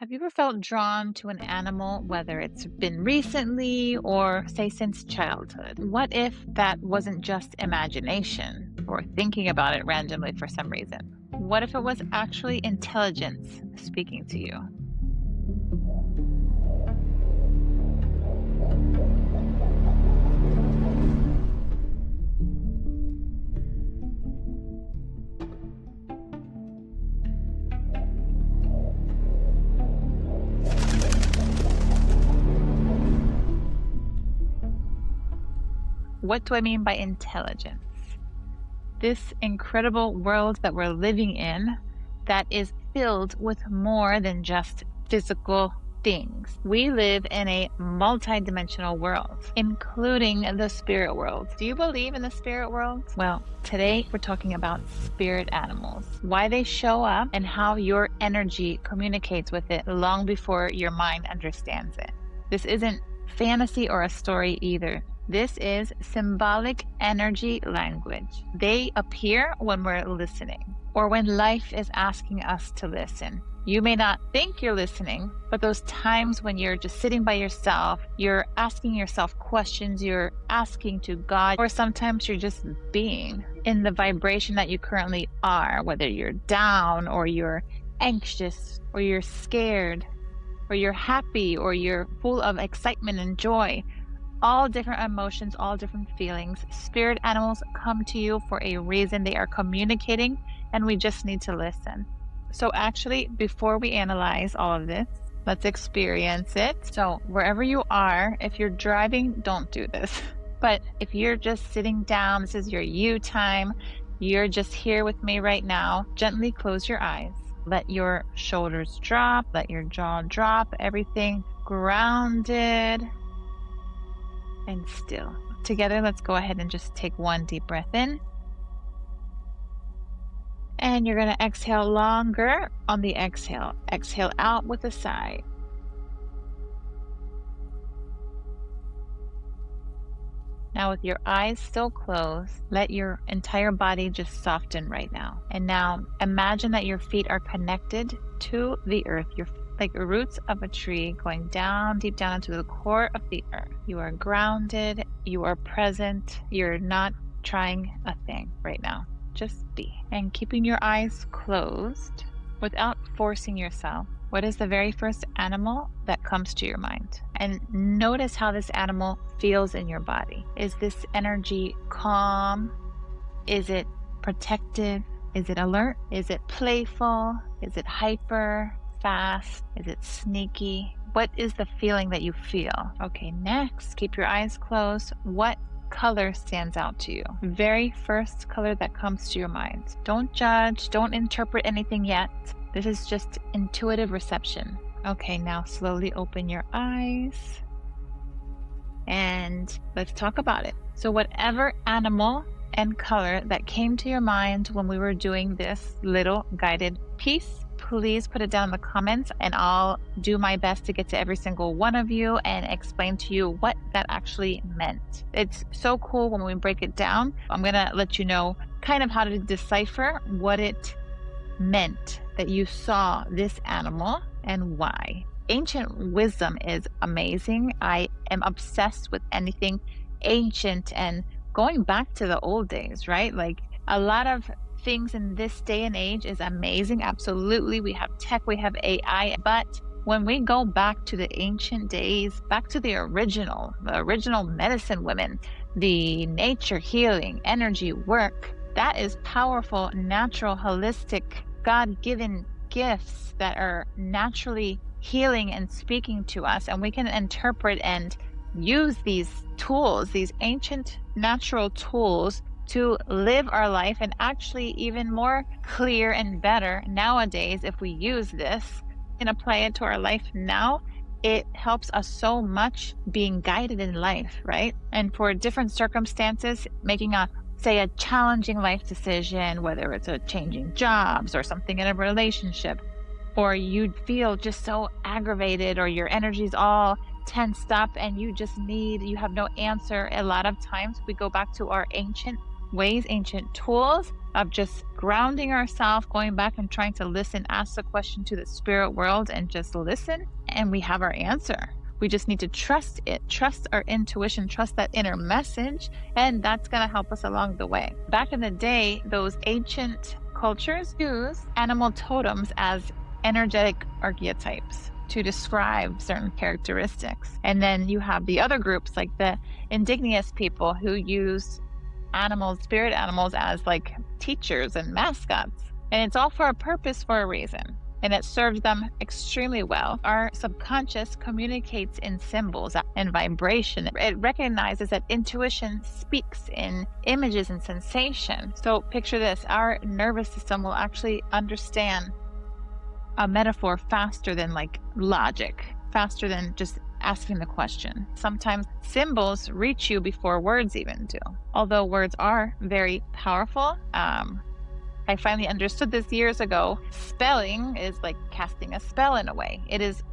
Have you ever felt drawn to an animal, whether it's been recently or, say, since childhood? What if that wasn't just imagination or thinking about it randomly for some reason? What if it was actually intelligence speaking to you? What do I mean by intelligence? This incredible world that we're living in that is filled with more than just physical things. We live in a multidimensional world, including the spirit world. Do you believe in the spirit world? Well, today we're talking about spirit animals, why they show up, and how your energy communicates with it long before your mind understands it. This isn't fantasy or a story either. This is symbolic energy language. They appear when we're listening or when life is asking us to listen. You may not think you're listening, but those times when you're just sitting by yourself, you're asking yourself questions, you're asking to God, or sometimes you're just being in the vibration that you currently are, whether you're down or you're anxious or you're scared or you're happy or you're full of excitement and joy. All different emotions, all different feelings. Spirit animals come to you for a reason. They are communicating, and we just need to listen. So actually, before we analyze all of this, let's experience it. So wherever you are, if you're driving, don't do this. But if you're just sitting down, this is your you time, you're just here with me right now, gently close your eyes. Let your shoulders drop, let your jaw drop, everything grounded and still. Together, let's go ahead and just take one deep breath in. And you're going to exhale longer on the exhale. Exhale out with a sigh. Now, with your eyes still closed, let your entire body just soften right now. And now imagine that your feet are connected to the earth. You're like the roots of a tree going down, deep down into the core of the earth. You are grounded, you are present, you're not trying a thing right now. Just be. And keeping your eyes closed without forcing yourself. What is the very first animal that comes to your mind? And notice how this animal feels in your body. Is this energy calm? Is it protective? Is it alert? Is it playful? Is it hyper? Fast? Is it sneaky? What is the feeling that you feel? Okay, next, keep your eyes closed. What color stands out to you? Very first color that comes to your mind. Don't judge, don't interpret anything yet. This is just intuitive reception. Okay, now slowly open your eyes and let's talk about it. So whatever animal and color that came to your mind when we were doing this little guided piece, please put it down in the comments and I'll do my best to get to every single one of you and explain to you what that actually meant. It's so cool when we break it down. I'm going to let you know kind of how to decipher what it meant that you saw this animal and why. Ancient wisdom is amazing. I am obsessed with anything ancient and going back to the old days, right? Like a lot of things in this day and age is amazing. Absolutely. We have tech, we have AI, but when we go back to the ancient days, back to the original medicine women, the nature healing, energy work, that is powerful, natural, holistic, God-given gifts that are naturally healing and speaking to us. And we can interpret and use these tools, these ancient natural tools to live our life and actually even more clear and better nowadays. If we use this and apply it to our life now, it helps us so much being guided in life, right? And for different circumstances, making a challenging life decision, whether it's a changing jobs or something in a relationship, or you feel just so aggravated or your energy's all tensed up and you have no answer. A lot of times we go back to our ancient ways, ancient tools, of just grounding ourselves, going back and trying to listen, ask the question to the spirit world and just listen, and we have our answer. We just need to trust it, trust our intuition, trust that inner message, and that's going to help us along the way. Back in the day, those ancient cultures used animal totems as energetic archetypes to describe certain characteristics. And then you have the other groups, like the indigenous people, who used animals, spirit animals, as like teachers and mascots. And it's all for a purpose, for a reason. And it serves them extremely well. Our subconscious communicates in symbols and vibration. It recognizes that intuition speaks in images and sensation. So picture this, our nervous system will actually understand a metaphor faster than like logic, faster than just asking the question. Sometimes symbols reach you before words even do. Although words are very powerful, I finally understood this years ago. Spelling is like casting a spell in a way.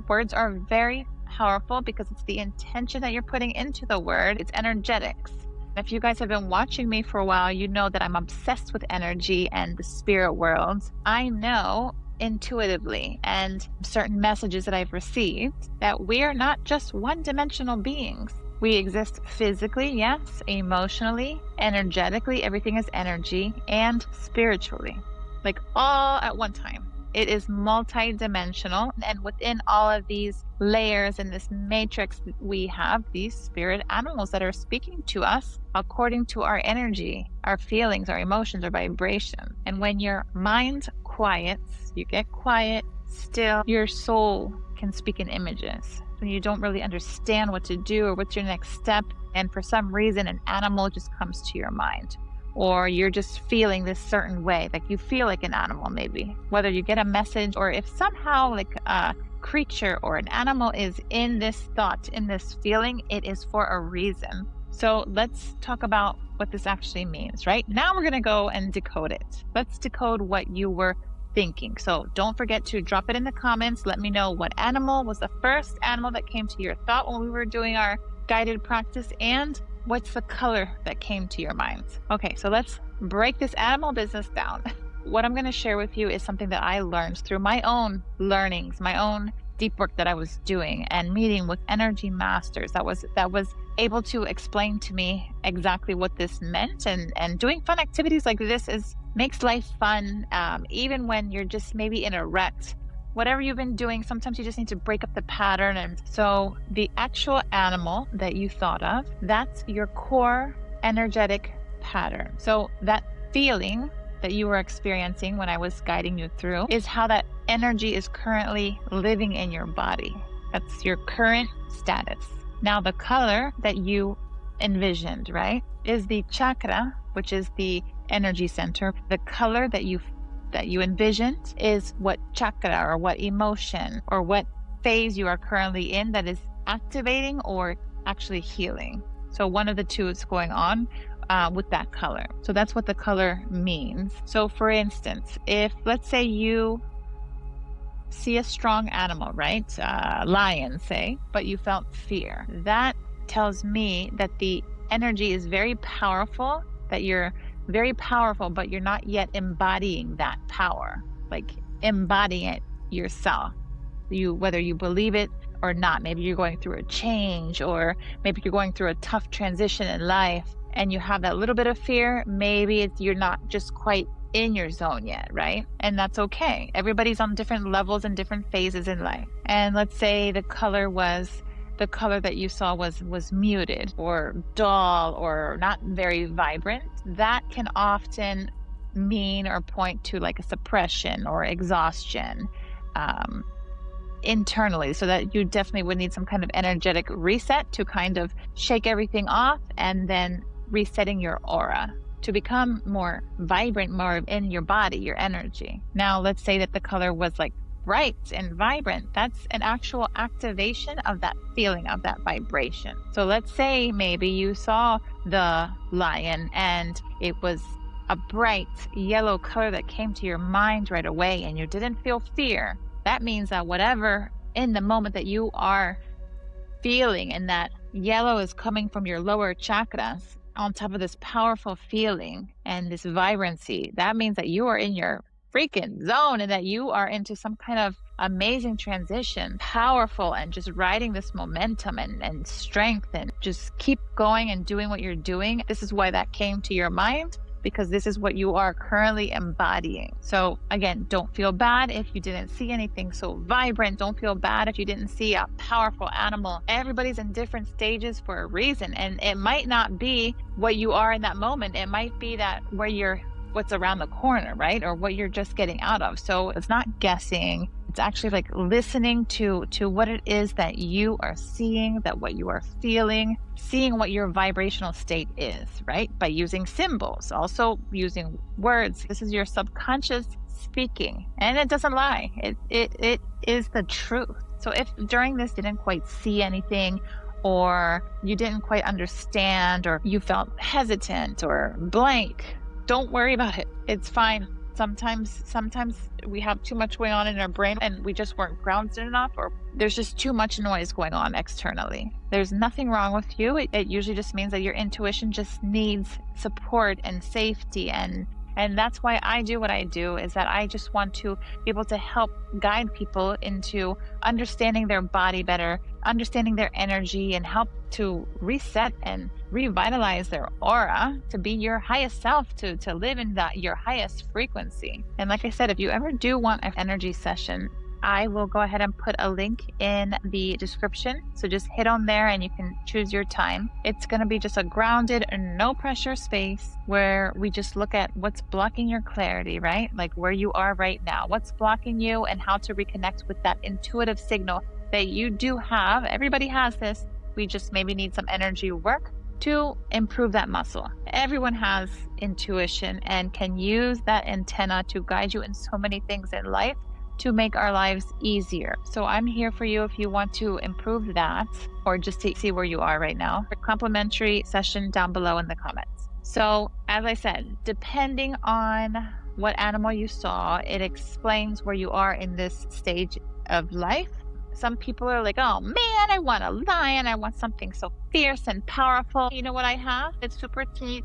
Words are very powerful because it's the intention that you're putting into the word. It's energetics. If you guys have been watching me for a while, you know that I'm obsessed with energy and the spirit world. I know intuitively and certain messages that I've received that we are not just one-dimensional beings. We exist physically, yes, emotionally, energetically, everything is energy, and spiritually, like all at one time. It is multi-dimensional, and within all of these layers in this matrix, we have these spirit animals that are speaking to us according to our energy, our feelings, our emotions, our vibration. And when your mind quiets, you get quiet, still, your soul can speak in images. When you don't really understand what to do or what's your next step, and for some reason an animal just comes to your mind, or you're just feeling this certain way, like you feel like an animal, maybe whether you get a message or if somehow like a creature or an animal is in this thought, in this feeling, it is for a reason. So let's talk about what this actually means. Right now we're going to go and decode it. Let's decode what you were thinking. So don't forget to drop it in the comments. Let me know what animal was the first animal that came to your thought when we were doing our guided practice, and what's the color that came to your mind. Okay, so let's break this animal business down. What I'm going to share with you is something that I learned through my own learnings, my own deep work that I was doing, and meeting with energy masters that was able to explain to me exactly what this meant. And doing fun activities like this makes life fun, even when you're just maybe in a rut. Whatever you've been doing, sometimes you just need to break up the pattern. And so the actual animal that you thought of, that's your core energetic pattern. So that feeling that you were experiencing when I was guiding you through is how that energy is currently living in your body. That's your current status. Now the color that you envisioned, right, is the chakra, which is the energy center. The color that you envisioned is what chakra or what emotion or what phase you are currently in that is activating or actually healing. So one of the two is going on with that color. So that's what the color means. So for instance, if let's say you see a strong animal, right? Lion, say, but you felt fear. That tells me that the energy is very powerful, that you're very powerful, but you're not yet embodying that power, like embodying it yourself. Whether you believe it or not, maybe you're going through a change, or maybe you're going through a tough transition in life and you have that little bit of fear. Maybe you're not just quite in your zone yet, right? And that's okay. Everybody's on different levels and different phases in life. And let's say the color that you saw was muted or dull or not very vibrant. That can often mean or point to like a suppression or exhaustion internally, so that you definitely would need some kind of energetic reset to kind of shake everything off, and then resetting your aura to become more vibrant, more in your body, your energy. Now, let's say that the color was like bright and vibrant. That's an actual activation of that feeling, of that vibration. So let's say maybe you saw the lion and it was a bright yellow color that came to your mind right away, and you didn't feel fear. That means that whatever in the moment that you are feeling, and that yellow is coming from your lower chakras, on top of this powerful feeling and this vibrancy, that means that you are in your freaking zone and that you are into some kind of amazing transition, powerful, and just riding this momentum and strength, and just keep going and doing what you're doing. This is why that came to your mind, because this is what you are currently embodying. So again, don't feel bad if you didn't see anything so vibrant. Don't feel bad if you didn't see a powerful animal. Everybody's in different stages for a reason, and it might not be what you are in that moment. It might be that what's around the corner, right? Or what you're just getting out of. So it's not guessing. It's actually like listening to what it is that you are seeing, that what you are feeling, seeing what your vibrational state is, right? By using symbols, also using words. This is your subconscious speaking, and it doesn't lie. It is the truth. So if during this you didn't quite see anything, or you didn't quite understand, or you felt hesitant or blank, don't worry about it. It's fine. Sometimes we have too much going on in our brain and we just weren't grounded enough, or there's just too much noise going on externally. There's nothing wrong with you. It usually just means that your intuition just needs support and safety, and that's why I do what I do, is that I just want to be able to help guide people into understanding their body better, understanding their energy, and help to reset and revitalize their aura to be your highest self, to live in your highest frequency. And like I said, if you ever do want an energy session, I will go ahead and put a link in the description. So just hit on there and you can choose your time. It's going to be just a grounded, no pressure space where we just look at what's blocking your clarity, right? Like where you are right now, what's blocking you, and how to reconnect with that intuitive signal that you do have. Everybody has this. We just maybe need some energy work to improve that muscle. Everyone has intuition and can use that antenna to guide you in so many things in life to make our lives easier. So I'm here for you if you want to improve that, or just to see where you are right now. A complimentary session down below in the comments. So as I said, depending on what animal you saw, it explains where you are in this stage of life. Some people are like, oh man, I want a lion. I want something so fierce and powerful. You know what I have? It's super teeny,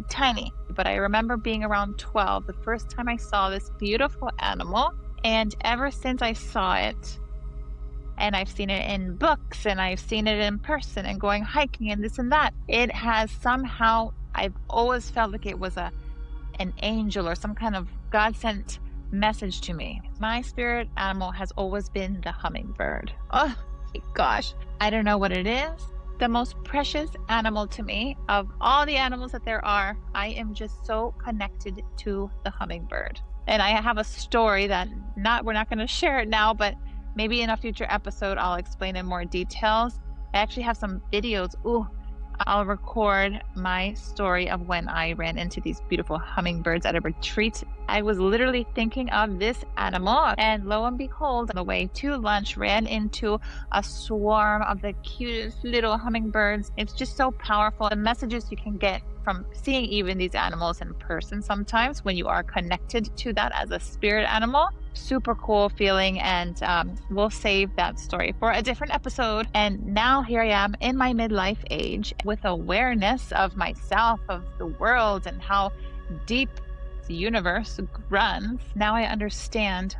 tiny. But I remember being around 12, the first time I saw this beautiful animal. And ever since I saw it, and I've seen it in books, and I've seen it in person, and going hiking and this and that, it has somehow, I've always felt like it was an angel or some kind of God-sent message to me. My spirit animal has always been the hummingbird. Oh my gosh, I don't know what it is. The most precious animal to me of all the animals that there are. I am just so connected to the hummingbird. And I have a story that we're not going to share it now, but maybe in a future episode I'll explain in more details. I actually have some videos. I'll record my story of when I ran into these beautiful hummingbirds at a retreat. I was literally thinking of this animal, and lo and behold, on the way to lunch, ran into a swarm of the cutest little hummingbirds. It's just so powerful. The messages you can get from seeing even these animals in person sometimes when you are connected to that as a spirit animal. Super cool feeling, and we'll save that story for a different episode. And now here I am in my midlife age with awareness of myself, of the world, and how deep the universe runs. Now I understand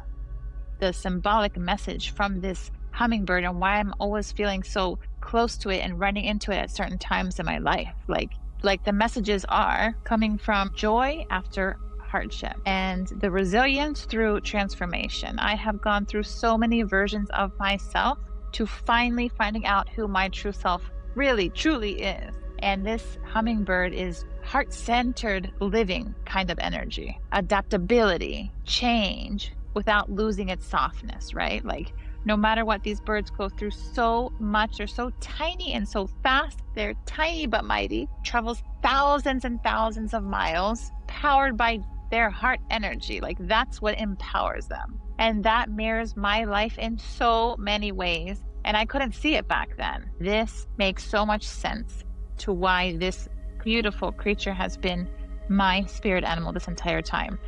the symbolic message from this hummingbird and why I'm always feeling so close to it and running into it at certain times in my life. Like the messages are coming from joy after hardship and the resilience through transformation. I have gone through so many versions of myself to finally finding out who my true self really truly is. And this hummingbird is heart-centered living kind of energy, adaptability, change without losing its softness, right? Like no matter what, these birds go through so much. They're so tiny and so fast. They're tiny but mighty, travels thousands and thousands of miles, powered by their heart energy. Like that's what empowers them. And that mirrors my life in so many ways. And I couldn't see it back then. This makes so much sense to why this beautiful creature has been my spirit animal this entire time.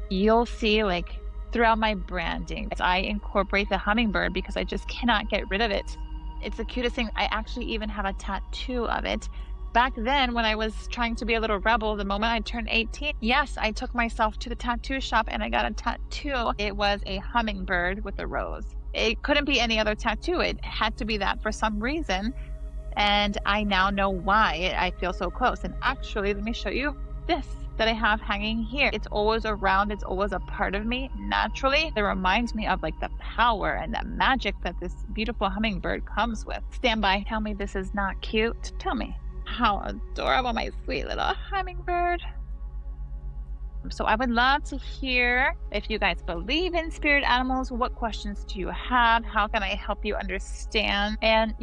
You'll see, like, throughout my branding, I incorporate the hummingbird because I just cannot get rid of it. It's the cutest thing. I actually even have a tattoo of it back then when I was trying to be a little rebel, the moment I turned 18, yes, I took myself to the tattoo shop and I got a tattoo. It was a hummingbird with a rose. It couldn't be any other tattoo. It had to be that for some reason. And I now know why I feel so close. And actually, let me show you this that I have hanging here. It's always around. It's always a part of me naturally. It reminds me of like the power and the magic that this beautiful hummingbird comes with. Stand by. Tell me this is not cute. Tell me how adorable my sweet little hummingbird. So I would love to hear if you guys believe in spirit animals. What questions do you have? How can I help you understand? And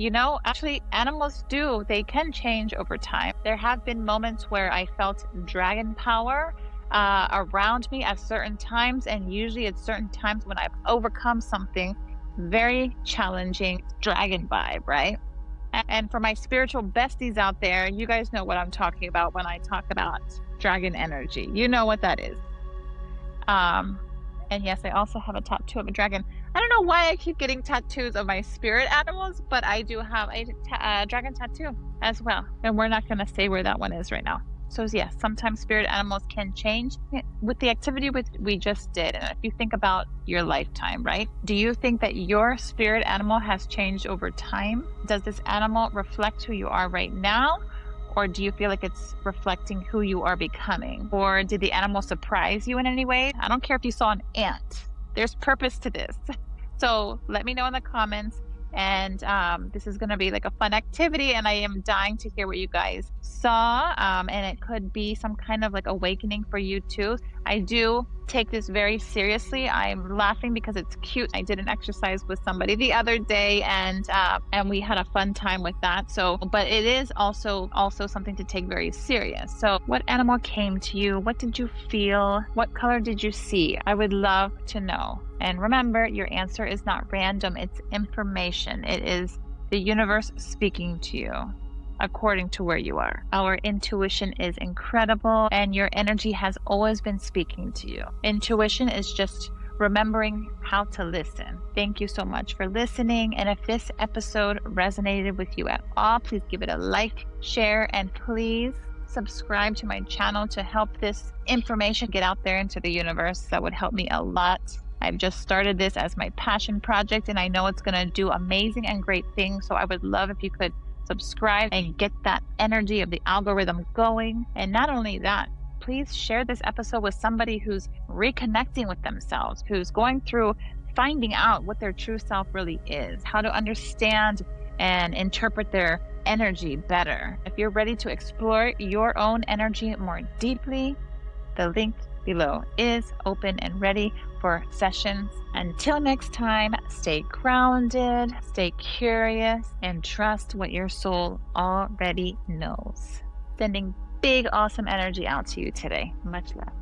actually animals they can change over time. There have been moments where I felt dragon power around me at certain times, and usually at certain times when I've overcome something very challenging, dragon vibe, right? And for my spiritual besties out there, you guys know what I'm talking about when I talk about dragon energy. You know what that is. And yes, I also have a tattoo of a dragon. I don't know why I keep getting tattoos of my spirit animals, but I do have a dragon tattoo as well. And we're not going to say where that one is right now. So yes, sometimes spirit animals can change with the activity we just did. And if you think about your lifetime, right? Do you think that your spirit animal has changed over time? Does this animal reflect who you are right now? Or do you feel like it's reflecting who you are becoming? Or did the animal surprise you in any way? I don't care if you saw an ant. There's purpose to this. So let me know in the comments. And this is going to be like a fun activity, and I am dying to hear what you guys saw. And it could be some kind of like awakening for you too. I do take this very seriously. I'm laughing because it's cute. I did an exercise with somebody the other day, and we had a fun time with that. So, but it is also something to take very serious. So, what animal came to you? What did you feel? What color did you see? I would love to know. And remember, your answer is not random. It's information. It is the universe speaking to you according to where you are. Our intuition is incredible, and your energy has always been speaking to you. Intuition is just remembering how to listen. Thank you so much for listening. And if this episode resonated with you at all, please give it a like, share, and please subscribe to my channel to help this information get out there into the universe. That would help me a lot. I've just started this as my passion project, and I know it's going to do amazing and great things. So I would love if you could subscribe and get that energy of the algorithm going. And not only that, please share this episode with somebody who's reconnecting with themselves, who's going through finding out what their true self really is, how to understand and interpret their energy better. If you're ready to explore your own energy more deeply, the link below is open and ready for sessions. Until next time, stay grounded, stay curious, and trust what your soul already knows. Sending big, awesome energy out to you today. Much love.